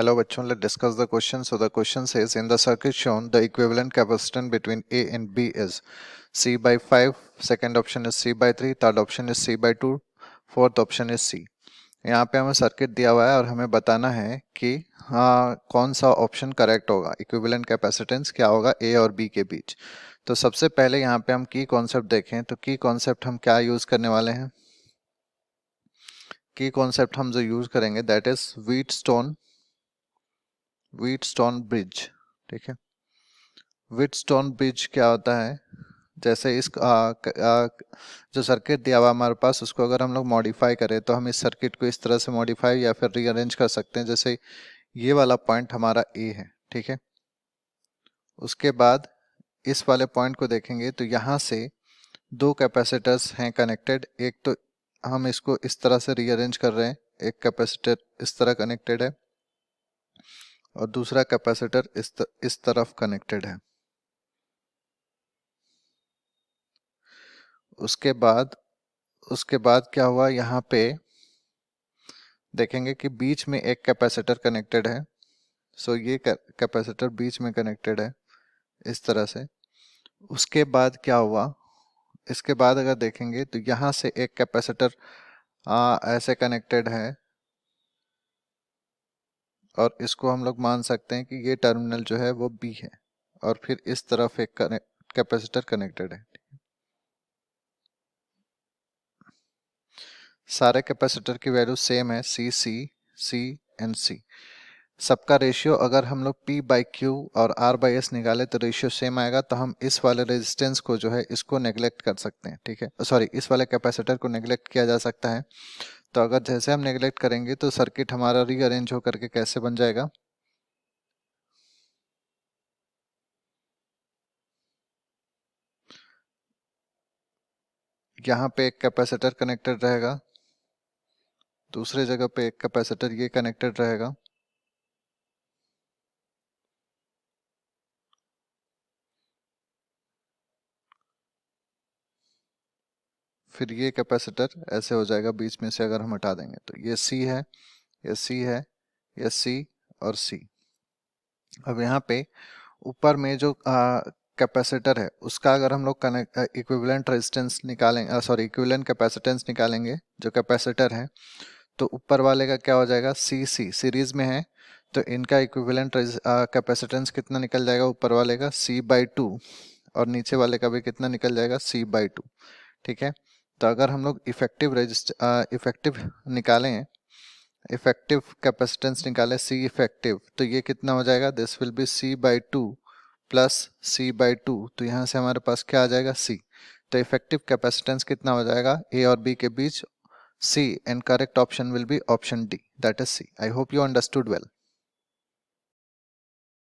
Hello bachon, let's discuss the question. So the question says, in the circuit shown, the equivalent capacitance between A and B is C by 5, second option is C by 3, third option is C by 2, fourth option is C. यहाँ पे हमें circuit दिया हुआ है और हमें बताना है कि कौन सा ऑप्शन करेक्ट होगा, इक्विवेलेंट कैपेसिटेंस क्या होगा ए और बी के बीच। तो सबसे पहले यहाँ पे हम की कॉन्सेप्ट देखें तो की कॉन्सेप्ट हम क्या यूज करने वाले हैं। की कॉन्सेप्ट हम जो यूज करेंगे दैट इज व्हीटस्टोन ब्रिज। ठीक है, व्हीटस्टोन ब्रिज क्या होता है, जैसे इस जो सर्किट दिया हुआ हमारे पास उसको अगर हम लोग मॉडिफाई करें तो हम इस सर्किट को इस तरह से मॉडिफाई या फिर रीअरेंज कर सकते हैं। जैसे ये वाला पॉइंट हमारा ए है, ठीक है, उसके बाद इस वाले पॉइंट को देखेंगे तो यहाँ से दो कैपेसिटर्स हैं कनेक्टेड। एक तो हम इसको इस तरह से रीअरेंज कर रहे हैं, एक कैपेसिटर इस तरह कनेक्टेड है और दूसरा कैपेसिटर इस तरफ कनेक्टेड है। उसके बाद क्या हुआ, यहाँ पे देखेंगे कि बीच में एक कैपेसिटर कनेक्टेड है। सो ये कैपेसिटर बीच में कनेक्टेड है इस तरह से। उसके बाद क्या हुआ, इसके बाद अगर देखेंगे तो यहाँ से एक कैपेसिटर ऐसे कनेक्टेड है और इसको हम लोग मान सकते हैं कि ये टर्मिनल जो है वो बी है और फिर इस तरफ एक कैपेसिटर कनेक्टेड है। सारे कैपेसिटर की वैल्यू सेम है, सी सी सी एंड सी। सबका रेशियो अगर हम लोग P बाई क्यू और R बाई एस निकाले तो रेशियो सेम आएगा। तो हम इस वाले रेजिस्टेंस को जो है इसको नेग्लेक्ट कर सकते हैं, ठीक है, सॉरी इस वाले कैपेसिटर को नेग्लेक्ट किया जा सकता है। तो अगर जैसे हम नेग्लेक्ट करेंगे तो सर्किट हमारा रीअरेंज होकर के कैसे बन जाएगा, यहाँ पे एक कैपेसिटर कनेक्टेड रहेगा, दूसरे जगह पे एक कैपेसिटर ये कनेक्टेड रहेगा, फिर ये कैपेसिटर ऐसे हो जाएगा बीच में से अगर हम हटा देंगे तो ये C है, ये C है, ये C और C। अब यहाँ पे ऊपर में जो कैपेसिटर है उसका अगर हम लोग इक्विवेलेंट रेजिस्टेंस निकालेंगे, सॉरी इक्विवेलेंट कैपेसिटेंस निकालेंगे जो कैपेसिटर है, तो ऊपर वाले का क्या हो जाएगा, सी सी सीरीज में है तो इनका इक्विवेलेंट कैपेसिटेंस कितना निकल जाएगा, ऊपर वाले का C बाई 2 और नीचे वाले का भी कितना निकल जाएगा, C बाई 2। ठीक है, तो अगर हम लोग इफेक्टिव निकालें, इफेक्टिव कैपेसिटेंस निकालें C इफेक्टिव, तो ये कितना हो जाएगा, this will be C by 2 plus C by 2। तो यहाँ से हमारे पास क्या आ जाएगा, C। तो इफेक्टिव कैपेसिटेंस कितना हो जाएगा A और B के बीच, C, and correct option will be option D, that is C. I hope you understood well.